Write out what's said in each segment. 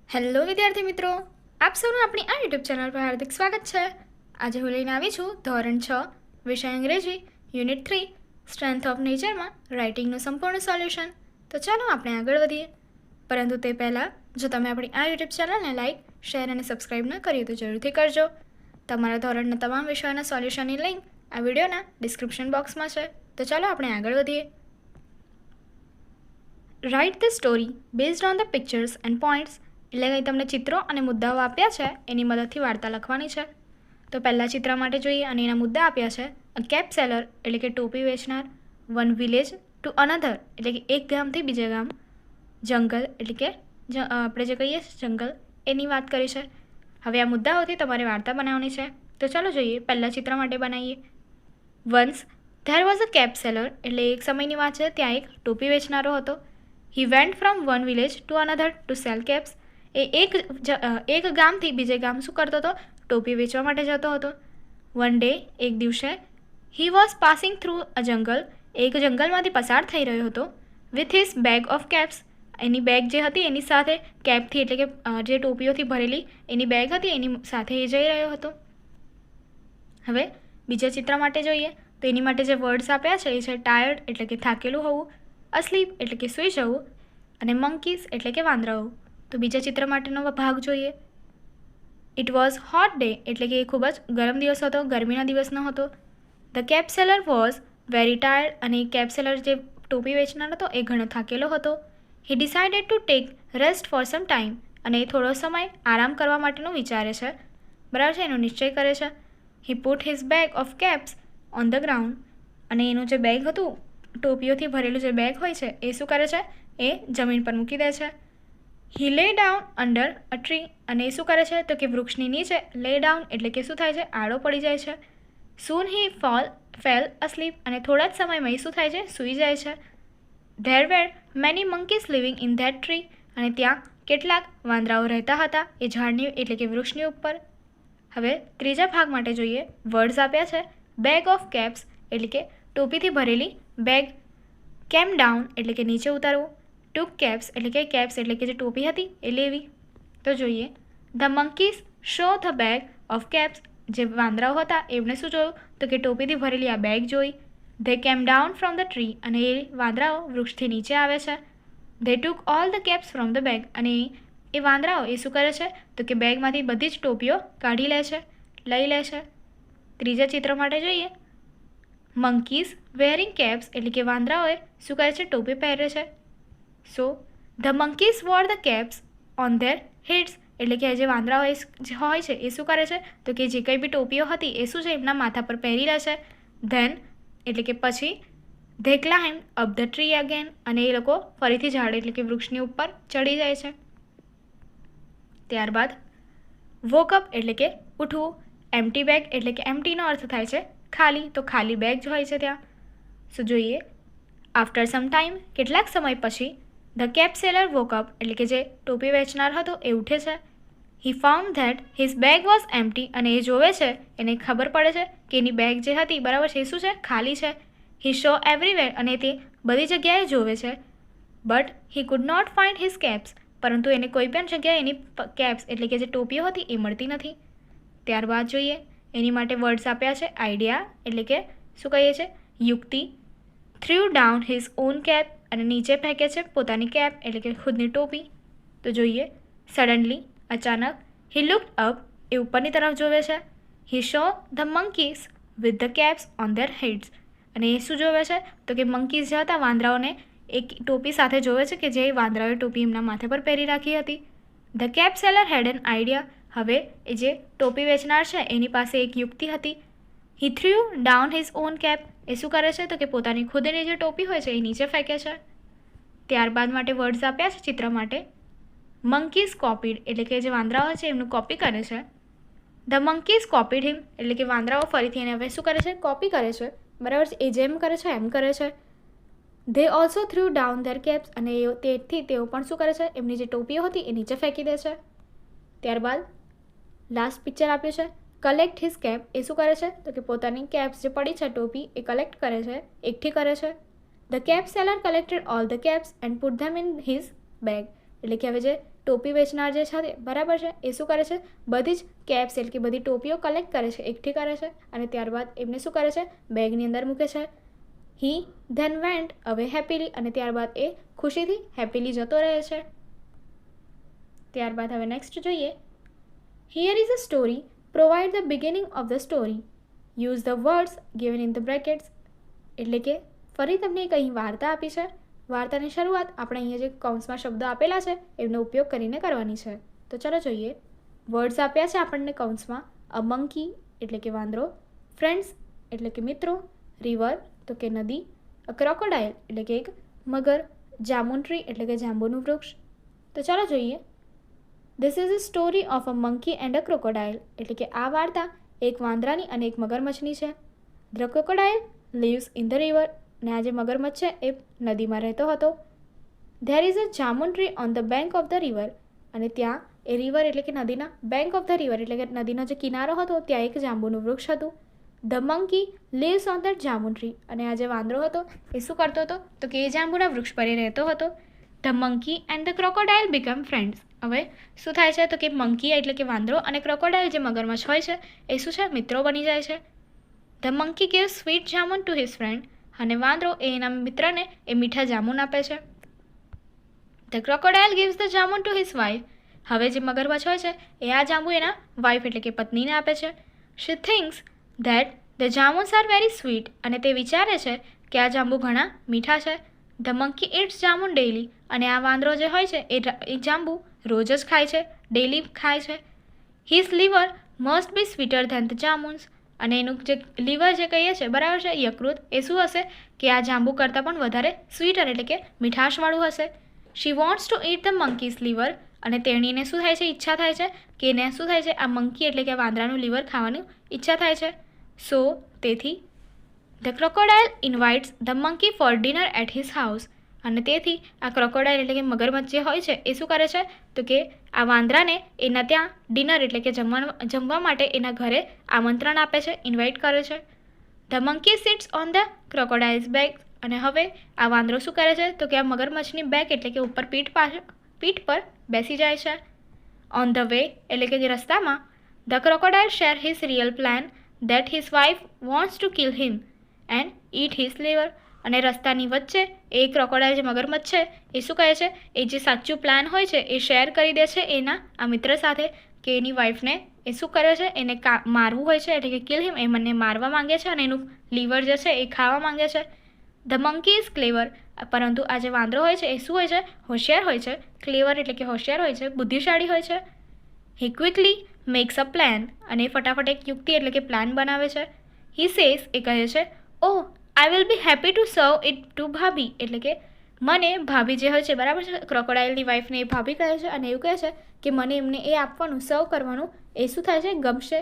Hello વિદ્યાર્થી મિત્રો, આપ સૌનું આપણી આ યુટ્યુબ ચેનલ પર હાર્દિક સ્વાગત છે. આજે હું લઈને આવી છું ધોરણ 6 વિષય અંગ્રેજી યુનિટ 3 સ્ટ્રેન્થ ઓફ નેચરમાં રાઇટિંગનું સંપૂર્ણ સોલ્યુશન. તો ચાલો આપણે આગળ વધીએ. પરંતુ તે પહેલાં જો તમે આપણી આ યુટ્યુબ ચેનલને લાઇક, શેર અને સબસ્ક્રાઈબ ન કરી તો જરૂરથી કરજો. તમારા ધોરણના તમામ વિષયોના સોલ્યુશનની લિંક આ વિડીયોના ડિસ્ક્રિપ્શન બોક્સમાં છે. તો ચાલો આપણે આગળ વધીએ. Write the story based on the pictures and points. એટલે કંઈ તમને ચિત્રો અને મુદ્દાઓ આપ્યા છે એની મદદથી વાર્તા લખવાની છે. તો પહેલાં ચિત્ર માટે જોઈએ અને એના મુદ્દા આપ્યા છે. અ કેપ સેલર એટલે કે ટોપી વેચનાર, વન વિલેજ ટુ અનધર એટલે કે એક ગામથી બીજે ગામ, જંગલ એટલે કે આપણે જે કહીએ જંગલ એની વાત કરી છે. હવે આ મુદ્દાઓથી તમારે વાર્તા બનાવવાની છે. તો ચાલો જોઈએ, પહેલાં ચિત્ર માટે બનાવીએ. Once there was a cap seller એટલે એક સમયની વાત છે, ત્યાં એક ટોપી વેચનારો હતો. He went from one village to another to sell caps. એ એક ગામથી બીજે ગામ શું કરતો હતો? ટોપી વેચવા માટે જતો હતો. વન ડે એક દિવસે હી વોઝ પાસિંગ થ્રુ અ જંગલ. એક જંગલમાંથી પસાર થઈ રહ્યો હતો. With his bag of caps. Any bag જે હતી એની સાથે કેપથી એટલે કે જે ટોપીઓથી ભરેલી એની બેગ હતી એની સાથે એ જઈ રહ્યો હતો. હવે બીજા ચિત્ર માટે જોઈએ તો એની માટે જે વર્ડ્સ આપ્યા છે એ છે ટાયર્ડ એટલે કે થાકેલું હોવું, અસ્લીપ એટલે કે સૂઈ જવું અને મંકીઝ એટલે કે વાંદરાઓ. તો બીજા ચિત્ર માટેનો ભાગ જોઈએ. ઇટ વોઝ હોટ ડે એટલે કે એ ખૂબ જ ગરમ દિવસ હતો, ગરમીના દિવસનો હતો. The cap seller was very tired અને કેપ સેલર જે ટોપી વેચનાર હતો એ ઘણો થાકેલો હતો. He decided to take rest for some time અને એ થોડો સમય આરામ કરવા માટેનું વિચારે છે. બરાબર છે, એનો નિશ્ચય કરે છે. હી put his bag of caps on the ground અને એનું જે બેગ હતું ટોપીઓથી ભરેલું જે બેગ હોય છે એ શું કરે છે? એ જમીન પર મૂકી દે છે. હી લે ડાઉન અંડર અ ટ્રી અને એ શું કરે છે? તો કે વૃક્ષની નીચે લે ડાઉન એટલે કે શું થાય છે? આડો પડી જાય છે. સૂન હી ફેલ અસ્લીપ અને થોડા જ સમયમાં એ શું થાય છે? સૂઈ જાય છે. There were many monkeys living in that tree અને ત્યાં કેટલાક વાંદરાઓ રહેતા હતા એ ઝાડની એટલે કે વૃક્ષની ઉપર. હવે ત્રીજા ભાગ માટે જોઈએ. વર્ડ્સ આપ્યા છે. બેગ ઓફ કેપ્સ એટલે કે ટોપીથી ભરેલી બેગ, કેમ ડાઉન એટલે કે નીચે ઉતારવું, ટુક કેપ્સ એટલે કે કેપ્સ એટલે કે જે ટોપી હતી એ લેવી. તો જોઈએ, the monkeys show the bag of caps. જે વાંદરાઓ હતા એમણે શું જોયું? તો કે ટોપીથી ભરેલી આ બેગ જોઈ. ધે કેમ ડાઉન ફ્રોમ ધ ટ્રી અને એ વાંદરાઓ વૃક્ષથી નીચે આવે છે. They took all the caps from the bag અને એ વાંદરાઓ એ શું કરે છે? તો કે બેગમાંથી બધી જ ટોપીઓ કાઢી લે છે, લઈ લે છે. ત્રીજા ચિત્ર માટે જોઈએ. મંકીઝ વેરિંગ કેપ્સ એટલે કે વાંદરાઓએ શું કરે છે? ટોપી પહેરે છે. So the monkeys wore the caps on their heads એટલે કે જે વાંદરાઓ જે હોય છે એ શું કરે છે? તો કે જે કંઈ બી ટોપીઓ હતી એ શું છે? એમના માથા પર પહેરી લે છે. ધેન એટલે કે પછી they climb up the tree again અને એ લોકો ફરીથી ઝાડ એટલે કે વૃક્ષની ઉપર ચડી જાય છે. ત્યારબાદ વોકઅપ એટલે કે ઉઠવું, એમ્ટી બેગ એટલે કે એમ્ટીનો અર્થ થાય છે ખાલી, તો ખાલી બેગ જ હોય છે ત્યાં. શું જોઈએ, આફ્ટર સમ ટાઈમ કેટલાક સમય પછી ધ કેપ સેલર વોકઅપ એટલે કે જે ટોપી વેચનાર હતો એ ઉઠે છે. He found that his bag was empty અને એ જોવે છે, એને ખબર પડે છે કે એની બેગ જે હતી બરાબર છે એ શું છે? ખાલી છે. હી શો એવરીવેર અને તે બધી જગ્યાએ જોવે છે. But he could not find his caps પરંતુ એને કોઈ પણ જગ્યાએ એની કેપ્સ એટલે કે જે ટોપીઓ હતી એ મળતી નથી. ત્યારબાદ જોઈએ, એની માટે વર્ડ્સ આપ્યા છે. આઈડિયા એટલે કે શું કહીએ છીએ? યુક્તિ. Threw down his own cap અને નીચે ફેંકે છે પોતાની કેપ એટલે કે ખુદની ટોપી. તો જોઈએ, સડનલી અચાનક હી લુકડ અપ એ ઉપરની તરફ જોવે છે. He saw the monkeys with the caps on their heads અને એ શું જોવે છે? તો કે મંકીઝ જે હતા વાંદરાઓને એક ટોપી સાથે જોવે છે કે જે વાંદરાઓએ ટોપી એમના માથે પર પહેરી રાખી હતી. The cap seller had an idea. હવે એ જે ટોપી વેચનાર છે એની પાસે એક યુક્તિ હતી. He threw down his own cap એ શું કરે છે? તો કે પોતાની ખુદની જે ટોપી હોય છે એ નીચે ફેંકે છે. ત્યારબાદ માટે વર્ડ્સ આપ્યા છે ચિત્ર માટે. મંકીઝ કોપીડ એટલે કે જે વાંદરાઓ છે એમનું કોપી કરે છે. ધ મંકીઝ કોપીડ હિમ એટલે કે વાંદરાઓ ફરીથી એને હવે શું કરે છે? કોપી કરે છે. બરાબર છે, એ જેમ કરે છે એમ કરે છે. They also through down there caps અને તેથી તેઓ પણ શું કરે છે? એમની જે ટોપીઓ હતી એ નીચે ફેંકી દે છે. ત્યારબાદ લાસ્ટ પિક્ચર આપ્યું છે. કલેક્ટ હિઝ કેપ એ શું કરે છે? તો કે પોતાની કેપ્સ જે પડી છે ટોપી એ કલેક્ટ કરે છે, એકઠી કરે છે. The cap seller collected all the caps and put them in his bag એટલે કે હવે જે ટોપી વેચનાર જે છે બરાબર છે એ શું કરે છે, બધી જ કેપ્સ એટલે કે બધી ટોપીઓ કલેક્ટ કરે છે, એકઠી કરે છે અને ત્યારબાદ એમને શું કરે છે, બેગની અંદર મૂકે છે. હી ધેન વેન્ટ અવે હેપીલી અને ત્યારબાદ એ ખુશીથી હેપીલી જતો રહે છે. ત્યારબાદ હવે નેક્સ્ટ જોઈએ. Here is a story, provide the beginning of the story, use the words given in the brackets. એટલે કે ફરી તમને એક અહીં વાર્તા આપી છે. વાર્તાની શરૂઆત આપણે અહીંયા જે કૌંસમાં શબ્દો આપેલા છે એમનો ઉપયોગ કરીને કરવાની છે. તો ચાલો જોઈએ. વર્ડ્સ આપ્યા છે આપણને કૌંસમાં. અ મંકી એટલે કે વાંદરો, ફ્રેન્ડ્સ એટલે કે મિત્રો, રિવર તો કે નદી, અ ક્રોકોડાઇલ એટલે કે એક મગર, જામુન ટ્રી એટલે કે જાંબુનું વૃક્ષ. તો ચાલો જોઈએ. This is a story of a monkey and a crocodile એટલે કે આ વાર્તા એક વાંદરાની અને એક મગરમચ્છની છે. The crocodile lives in the river ને આ જે મગરમચ્છ છે એ નદીમાં રહેતો હતો. There is a jamun tree on the bank of the river અને ત્યાં એ રિવર એટલે કે નદીના બેંક ઓફ ધ રિવર એટલે કે નદીનો જે કિનારો હતો ત્યાં એક જાંબુનું વૃક્ષ હતું. The monkey leaves on that jamun tree અને આ જે વાંદરો હતો એ શું કરતો હતો તો કે એ જાંબુના વૃક્ષ પર એ રહેતો હતો. The monkey and the crocodile become friends. હવે શું થાય છે તો કે મંકી એટલે કે વાંદરો અને ક્રોકોડાઇલ જે મગરમચ્છ હોય છે એ શું છે, મિત્રો બની જાય છે. The monkey gives sweet jamun to his friend અને વાંદરો એ એના મિત્રને એ મીઠા જામુન આપે છે. The crocodile gives the jamun to his wife. હવે જે મગરમચ્છ હોય છે એ આ જાંબુ એના વાઇફ એટલે કે પત્નીને આપે છે. She thinks that the jamuns are very sweet અને તે વિચારે છે કે આ જાંબુ ઘણા મીઠા છે. The monkey eats jamun daily અને આ વાંદરો જે હોય છે એ જાંબુ રોજ જ ખાય છે, ડેઇલી ખાય છે. His liver must be sweeter than the jamuns અને એનું જે લીવર જે કહીએ છીએ બરાબર છે, યકૃત એ શું હશે કે આ જાંબુ કરતાં પણ વધારે સ્વીટર એટલે કે મીઠાશવાળું હશે. She wants to eat the monkey's liver અને તેણીને શું થાય છે, ઈચ્છા થાય છે કે એને શું થાય છે, આ મંકી એટલે કે વાંદરાનું લીવર ખાવાની ઈચ્છા થાય છે. સો તેથી the crocodile invites the monkey for dinner at his house અને તેથી આ ક્રોકોડાઇલ એટલે કે મગરમચ્છ જે હોય છે એ શું કરે છે તો કે આ વાંદરાને એના ત્યાં ડિનર એટલે કે જમવા માટે એના ઘરે આમંત્રણ આપે છે, ઇન્વાઇટ કરે છે. The monkey sits on the ક્રોકોડાઇલ્સ back અને હવે આ વાંદરો શું કરે છે તો કે આ મગરમચ્છની બેક એટલે કે ઉપર પીઠ પર બેસી જાય છે. ઓન ધ વે એટલે કે રસ્તામાં the crocodile share his real plan that his wife wants to kill him and eat his liver અને રસ્તાની વચ્ચે એ ક્રોકોડાઇલ જે મગરમચ્છ છે એ શું કહે છે, એ જે સાચું પ્લાન હોય છે એ શેર કરી દે છે એના આ મિત્ર સાથે કે એની વાઈફને એ શું કરે છે, એને મારવું હોય છે એટલે કે કિલ હિમ, એ મને મારવા માંગે છે અને એનું લીવર જે છે એ ખાવા માંગે છે. ધ મંકી ઇઝ ક્લેવર પરંતુ આ જે વાંદરો હોય છે એ શું હોય છે, હોશિયાર હોય છે. ક્લેવર એટલે કે હોશિયાર હોય છે, બુદ્ધિશાળી હોય છે. હી ક્વિકલી મેક્સ અ પ્લાન અને ફટાફટ એક યુક્તિ એટલે કે પ્લાન બનાવે છે. હી સેઝ એ કહે છે, oh I will be happy to serve it to bhabhi એટલે કે મને ભાભી જે હોય છે બરાબર છે, ક્રોકોડાઇલની વાઈફને એ ભાભી કહે છે અને એવું કહે છે કે મને એમને એ આપવાનું સર્વ કરવાનું એ શું થાય છે, ગમશે.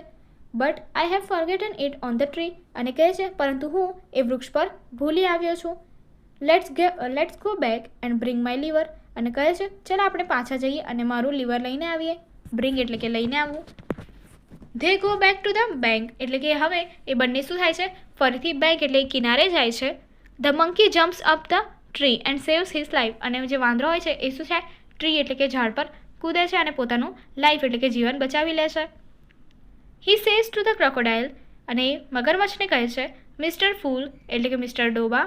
But I have forgotten it on the tree અને કહે છે પરંતુ હું એ વૃક્ષ પર ભૂલી આવ્યો છું. Let's go back and bring my liver અને કહે છે ચાલો આપણે પાછા જઈએ અને મારું લીવર લઈને આવીએ. બ્રિંગ એટલે કે લઈને આવવું. They go back to the bank એટલે કે હવે એ બંને શું થાય છે, ફરીથી બેંક એટલે કિનારે જાય છે. The monkey jumps up the tree and saves his life અને જે વાંદરો હોય છે એ શું છે, ટ્રી એટલે કે ઝાડ પર કૂદે છે અને પોતાનું લાઈફ એટલે કે જીવન બચાવી લે છે. He says to the crocodile અને મગરમચ્છને કહે છે, મિસ્ટર ફૂલ એટલે કે મિસ્ટર ડોબા,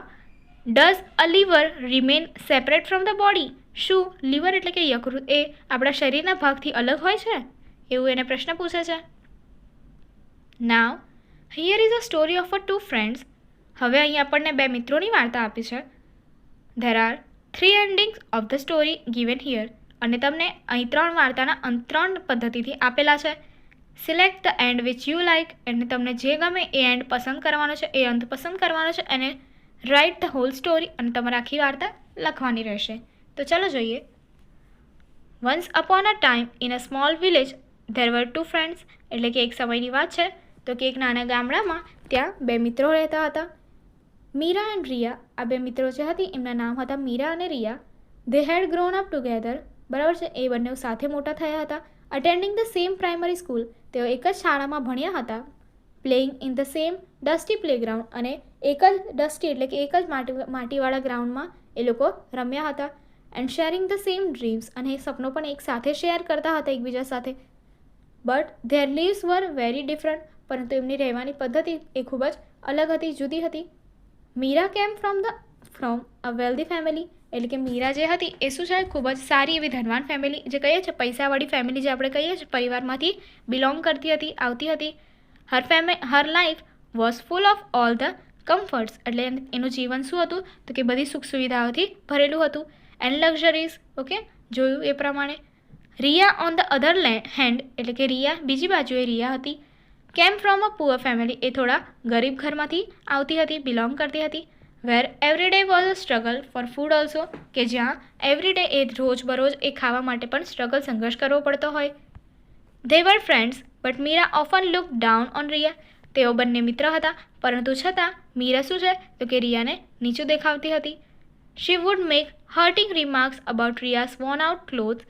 does a liver remain separate from the body શું લીવર એટલે કે યકૃત એ આપણા શરીરના ભાગથી અલગ હોય છે, એવું એને પ્રશ્ન પૂછે છે. Now here is a story of a two friends હવે અહીં આપણને બે મિત્રોની વાર્તા આપી છે. There are 3 endings of the story given here અને તમને અહીં 3 વાર્તાના અંત 3 પદ્ધતિથી આપેલા છે. Select the and which you like અને તમને જે ગમે એ એન્ડ પસંદ કરવાનો છે, એ અંત પસંદ કરવાનો છે અને રાઇટ ધ હોલ સ્ટોરી અને તમારે આખી વાર્તા લખવાની રહેશે. તો ચાલો જોઈએ. Once upon a time in a small village there were 2 friends એટલે કે એક સમયની વાત છે તો કે એક નાના ગામડામાં ત્યાં 2 મિત્રો રહેતા હતા. મીરા એન્ડ રિયા આ 2 મિત્રો જે હતી એમના નામ હતા મીરા અને Riya. They had grown up together બરાબર છે, એ બંને સાથે મોટા થયા હતા. Attending the same primary school તેઓ એક જ શાળામાં ભણ્યા હતા. Playing in the same dusty playground અને એક જ ડસ્ટી એટલે કે એક જ માટીવાળા ગ્રાઉન્ડમાં એ લોકો રમ્યા હતા. And sharing the same dreams, અને એ સપનો પણ એક સાથે શેર કરતા હતા એકબીજા સાથે. But there leaves were very different, પરંતુ એમની રહેવાની પદ્ધતિ એ ખૂબ જ અલગ હતી, જુદી હતી. મીરા કેમ ફ્રોમ અ વેલ્ધી ફેમિલી, એટલે કે મીરા જે હતી એ શું છે, ખૂબ જ સારી એવી ધનવાન ફેમિલી, જે કહીએ છીએ પૈસાવાળી ફેમિલી જે આપણે કહીએ છીએ, પરિવારમાંથી બિલોંગ કરતી હતી, આવતી હતી. Her life was full of all the comforts, એટલે એનું જીવન શું હતું તો કે બધી સુખ સુવિધાઓથી ભરેલું હતું. એન્ડ લક્ઝરીઝ, ઓકે, જોયું એ પ્રમાણે. Riya on the other hand, એટલે કે રિયા બીજી બાજુએ રિયા હતી, came from a poor family, એ થોડા ગરીબ ઘરમાંથી આવતી હતી, બિલોંગ કરતી હતી. Where every day was a struggle for food also, કે જ્યાં એવરી ડે એ રોજબરોજ એ ખાવા માટે પણ સંઘર્ષ કરવો પડતો હોય. They were friends but Meera often look down on Riya, તેઓ બંને મિત્ર હતા, પરંતુ છતાં મીરા શું છે તો કે રિયાને નીચું દેખાવતી હતી. She would make hurting remarks about Riya's worn out cloth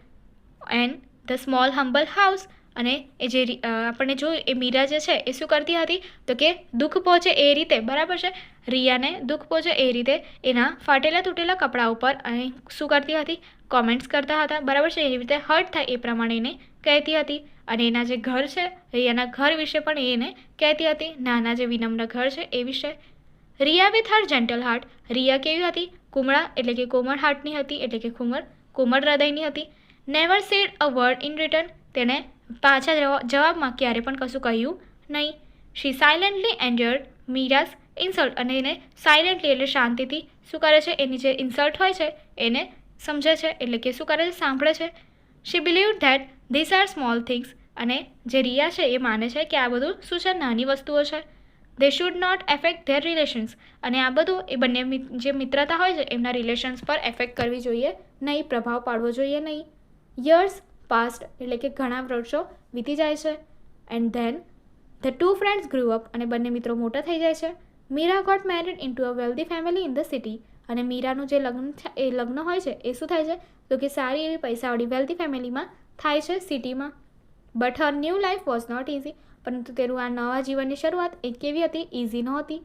and the small humble house, અને એ જે આપણને જોયું એ મીરા જે છે એ શું કરતી હતી તો કે દુઃખ પહોંચે એ રીતે, બરાબર છે, રિયાને દુઃખ પહોંચે એ રીતે એના ફાટેલા તૂટેલા કપડા ઉપર અને શું કરતી હતી, કોમેન્ટ્સ કરતા હતા, બરાબર છે, એવી રીતે હર્ટ થાય એ પ્રમાણે એને કહેતી હતી. અને એના જે ઘર છે, રિયાના ઘર વિશે પણ એને કહેતી હતી, નાના જે વિનમ્ર ઘર છે એ વિશે. Riya with her gentle heart, Riya કેવી હતી, કુમળા એટલે કે કોમળ હાર્ટની હતી, એટલે કે કોમળ હૃદયની હતી. Never said a word in return, તેણે પાછા જવાબમાં ક્યારે પણ કશું કહ્યું નહીં. શી સાયલેન્ટલી એન્જર્ડ મીરાસ ઇન્સલ્ટ, અને એને સાયલેન્ટલી એટલે શાંતિથી શું કરે છે, એની જે ઇન્સલ્ટ હોય છે એને સમજે છે, એટલે કે શું કરે છે, સાંભળે છે. She believe that this are small things, અને જે રિયા છે એ માને છે કે આ બધું શું છે, નાની વસ્તુઓ છે. They should not affect their relations, અને આ બધું એ બંને જે મિત્રતા હોય છે એમના રિલેશન્સ પર એફેક્ટ કરવી જોઈએ નહીં, પ્રભાવ પાડવો જોઈએ નહીં. યર્સ પાસ્ટ, એટલે કે ઘણા વર્ષો વીતી જાય છે. And then the two friends grew up, અને બંને મિત્રો મોટા થઈ જાય છે. Meera got married into a wealthy family in the city, અને મીરાનું જે લગ્ન હોય છે એ શું થાય છે તો કે સારી એવી પૈસાવાળી વેલ્ધી ફેમિલીમાં થાય છે, સિટીમાં. But her new life was not easy, પરંતુ તેનું આ નવા જીવનની શરૂઆત એ કેવી હતી, ઇઝી નહોતી.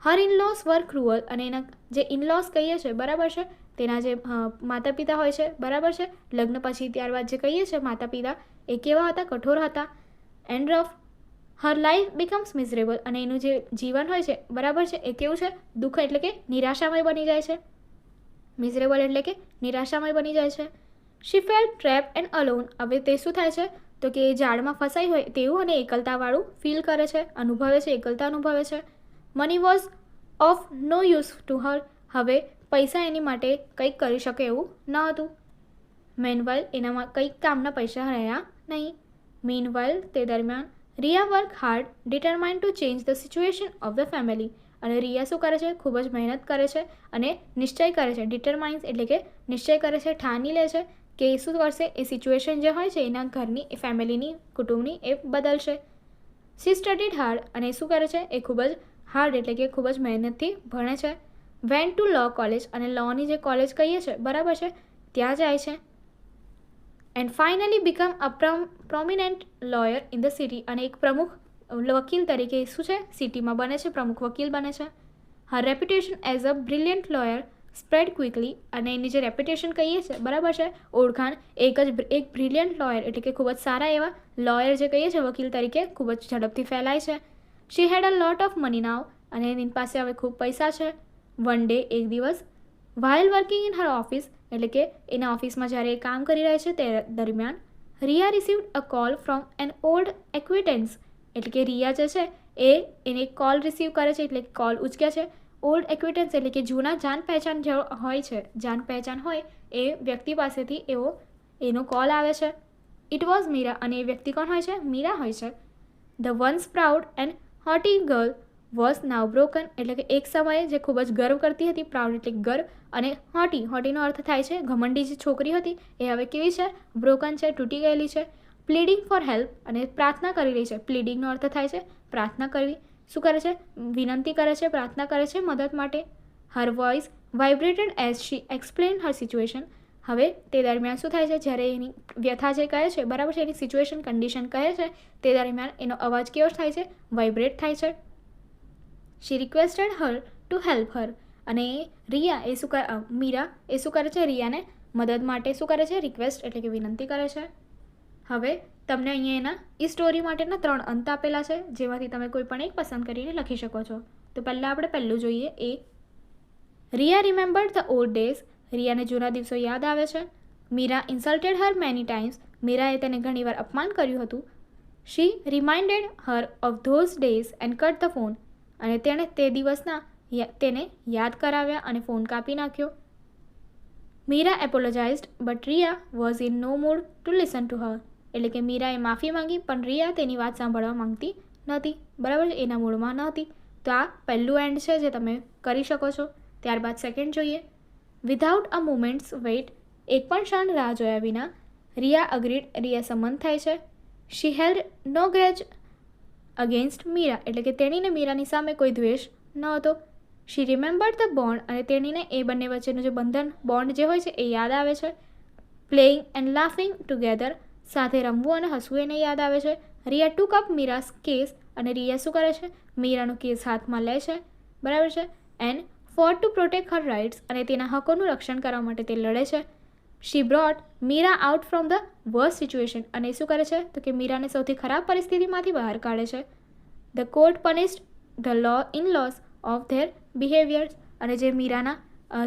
હર ઇનલોસ વર ક્રુઅલ, અને એના જે ઇનલોસ કહીએ છીએ, બરાબર છે, તેના જે માતા પિતા હોય છે, બરાબર છે, લગ્ન પછી ત્યારબાદ જે કહીએ છીએ માતા પિતા એ કેવા હતા, કઠોર હતા. And rough. Her life becomes miserable, અને એનું જે જીવન હોય છે, બરાબર છે, એ કેવું છે, દુઃખ એટલે કે નિરાશામય બની જાય છે. મિઝરેબલ એટલે કે નિરાશામય બની જાય છે. શી ફેલ્ટ ટ્રેપ એન્ડ અલોન, હવે તે શું થાય છે તો કે ઝાડમાં ફસાઈ હોય તેવું અને એકલતાવાળું ફીલ કરે છે, અનુભવે છે, એકલતા અનુભવે છે. Money was of no use to her, હવે પૈસા એની માટે કંઈક કરી શકે એવું ન હતું. મેનવાઇલ, એનામાં કંઈક કામના પૈસા રહ્યા નહીં. મીનવાઇલ, તે દરમિયાન Riya work hard determined to change the situation of the family, અને રિયા શું કરે છે, ખૂબ જ મહેનત કરે છે અને નિશ્ચય કરે છે. ડિટરમાઇન્સ એટલે કે નિશ્ચય કરે છે, ઠાની લે છે કે એ શું કરશે, એ સિચ્યુએશન જે હોય છે એના ઘરની, એ ફેમિલીની, કુટુંબની એ બદલશે. શી સ્ટડીડ હાર્ડ, અને શું કરે છે, એ ખૂબ જ હાર્ડ એટલે કે ખૂબ જ મહેનતથી ભણે છે. વેન ટુ લો કોલેજ, અને લોની જે કોલેજ કહીએ છીએ, બરાબર છે, ત્યાં જાય છે. And finally become a prominent lawyer in the city, અને એક પ્રમુખ વકીલ તરીકે શું છે, સિટીમાં બને છે, પ્રમુખ વકીલ બને છે. Her reputation as a brilliant lawyer spread quickly, અને એની જે રેપ્યુટેશન કહીએ છીએ, બરાબર છે, ઓળખાણ એક બ્રિલિયન્ટ લોયર એટલે કે ખૂબ જ સારા એવા લોયર જે કહીએ છીએ વકીલ તરીકે ખૂબ જ ઝડપથી ફેલાય છે. શી હેડ અ લોટ ઓફ મની નાવ, અને એની પાસે હવે ખૂબ પૈસા છે. વન ડે, એક દિવસ, while working in her office, એટલે કે એના ઓફિસમાં જ્યારે એ કામ કરી રહે છે તે દરમિયાન, Riya received a call from an old acquaintance, એટલે કે રિયા જે છે એને કોલ રિસીવ કરે છે, એટલે કોલ ઉચકે છે. ઓલ્ડ એક્વિટન્સ એટલે કે જૂના જાન પહેચાન જે હોય છે, જાન પહેચાન હોય એ વ્યક્તિ પાસેથી એનો કોલ આવે છે. ઇટ વોઝ મીરા, અને એ વ્યક્તિ કોણ હોય છે, મીરા હોય છે. The once proud and haughty girl was now broken, એટલે કે એક સમયે જે ખૂબ જ ગર્વ કરતી હતી, પ્રાઉડ એટલે ગર્વ, અને હોટીનો અર્થ થાય છે ઘમંડી જે છોકરી હતી એ હવે કેવી છે, બ્રોકન છે, તૂટી ગયેલી છે. પ્લીડિંગ ફોર હેલ્પ, અને પ્રાર્થના કરી રહી છે. પ્લીડિંગનો અર્થ થાય છે પ્રાર્થના કરવી, શું કરે છે, વિનંતી કરે છે, પ્રાર્થના કરે છે મદદ માટે. Her voice vibrated as she explain her situation, હવે તે દરમિયાન શું થાય છે, જ્યારે એની વ્યથા જે કહે છે, બરાબર છે, એની સિચ્યુએશન કન્ડિશન કહે છે, તે દરમિયાન એનો અવાજ કેવો થાય છે, વાઇબ્રેટ થાય છે. She requested her to help her, અને મીરા એ શું કરે છે, રિયાને મદદ માટે શું કરે છે, રિક્વેસ્ટ એટલે કે વિનંતી કરે છે. હવે તમને અહીંયા એના એ સ્ટોરી માટેના 3 અંત આપેલા છે, જેમાંથી તમે કોઈ પણ એક પસંદ કરીને લખી શકો છો. તો પહેલાં આપણે પહેલું જોઈએ. એ Riya remembered the old days. રિયાને જૂના દિવસો યાદ આવે છે. Meera insulted her many times. મીરાએ તેને ઘણીવાર અપમાન કર્યું હતું. She reminded her of those days and cut the phone. અને તેણે તે દિવસના તેને યાદ કરાવ્યા અને ફોન કાપી નાખ્યો. Meera apologized but Riya was in no mood to listen to her. એટલે કે મીરાએ માફી માંગી પણ રિયા તેની વાત સાંભળવા માંગતી નહોતી. બરાબર, એના મૂડમાં નહોતી. તો આ પહેલું એન્ડ છે જે તમે કરી શકો છો. ત્યારબાદ સેકન્ડ જોઈએ. Without a moment's wait. એક પણ ક્ષણ રાહ જોયા વિના રિયા અગ્રીડ. રિયા સંમત થાય છે. શી હેલ્ડ નો ગ્રેજ અગેન્સ્ટ મીરા. એટલે કે તેણીને મીરાની સામે કોઈ દ્વેષ ન હતો. શી રિમેમ્બર્ડ ધ બોન્ડ. અને તેણીને એ બંને વચ્ચેનું જે બંધન બોન્ડ જે હોય છે એ યાદ આવે છે. Playing and laughing together. સાથે રમવું અને હસવું એને યાદ આવે છે. Riya took up Meera's case. અને રિયા શું કરે છે, મીરાનો કેસ હાથમાં લે છે. બરાબર છે. And for to protect her rights. અને તેના હકોનું રક્ષણ કરવા માટે તે લડે છે. She brought Meera out from the worst situation. અને શું કરે છે તો કે મીરાને સૌથી ખરાબ પરિસ્થિતિમાંથી બહાર કાઢે છે. The court punished the in laws of their behaviours. અને જે મીરાના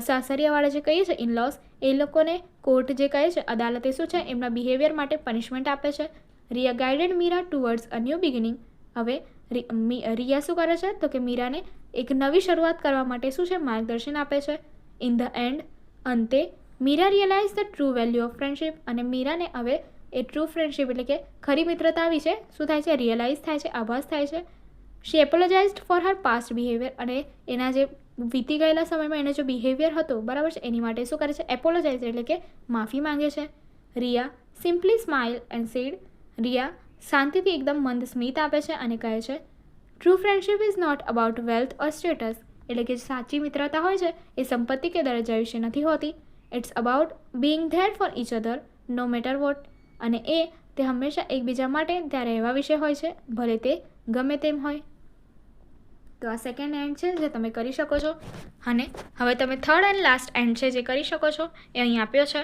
સાસરિયાવાળા જે કહીએ છે ઇનલોસ, એ લોકોને કોર્ટ જે કહે છે, અદાલતે શું છે, એમના બિહેવિયર માટે પનિશમેન્ટ આપે છે. Riya guided Meera towards a new beginning. હવે રિયા શું કરે છે તો કે મીરાને એક નવી શરૂઆત કરવા માટે શું છે, માર્ગદર્શન આપે છે. In the end. અંતે Meera realize the true value of friendship. અને મીરાને હવે એ ટ્રુ ફ્રેન્ડશિપ એટલે કે ખરી મિત્રતા વિશે શું થાય છે, રિયલાઇઝ થાય છે, આભાસ થાય છે. શી એપોલોજાઇઝડ ફોર હર પાસ્ટ બિહેવિયર. અને એના જે વીતી ગયેલા સમયમાં એનો જે બિહેવિયર હતો, બરાબર છે, એની માટે શું કરે છે, એપોલોજાઇઝ એટલે કે માફી માંગે છે. Riya simply smile and said. Riya શાંતિથી એકદમ મંદ સ્મિત આપે છે અને કહે છે, true friendship is not about wealth or status. એટલે કે સાચી મિત્રતા હોય છે એ સંપત્તિ કે દરજ્જા વિશે નથી હોતી. It's about being there for each other no matter what. અને તે હંમેશા એકબીજા માટે ત્યાં રહેવા વિશે હોય છે, ભલે તે ગમે તેમ હોય. તો આ સેકન્ડ એન્ડ છે જે તમે કરી શકો છો. અને હવે તમે થર્ડ એન્ડ લાસ્ટ એન્ડ છે જે કરી શકો છો એ અહીં આપ્યો છે.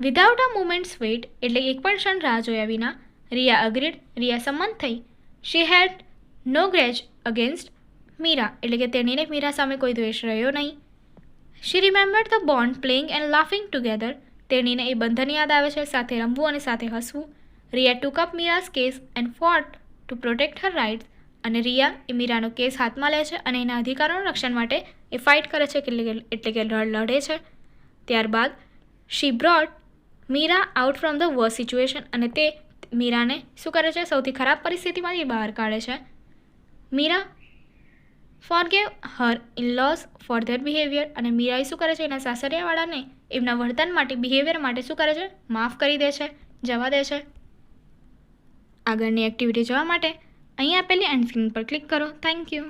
Without a moment's wait. એટલે એક પણ ક્ષણ રાહ જોયા વિના રિયા અગ્રીડ. રિયા સંમત થઈ. She had no grudge against Meera. એટલે કે તેણીને મીરા સામે કોઈ દ્વેષ રહ્યો નહીં. She remembered the bond playing and laughing together. તેણીને એ બંધન યાદ આવે છે, સાથે રમવું અને સાથે હસવું. Riya took up Meera's case and fought to protect her rights. અને રિયા એ મીરાનો કેસ હાથમાં લે છે અને એના અધિકારોના રક્ષણ માટે એ ફાઇટ કરે છે, એટલે કે લડે છે. ત્યારબાદ she brought Meera out from the worst situation. અને તે મીરાને શું કરે છે, સૌથી ખરાબ પરિસ્થિતિમાંથી બહાર કાઢે છે. મીરા ફોરગેવ હર ઇન-લોસ ફોર ધેર બિહેવિયર. અને મીરાએ શું કરે છે, એના સાસરિયાવાળાને એમના વર્તન માટે, બિહેવિયર માટે શું કરે છે, માફ કરી દે છે, જવા દે છે. આગળની એક્ટિવિટી જોવા માટે અહીં આપેલી એન્ડ સ્ક્રીન પર ક્લિક કરો. Thank you.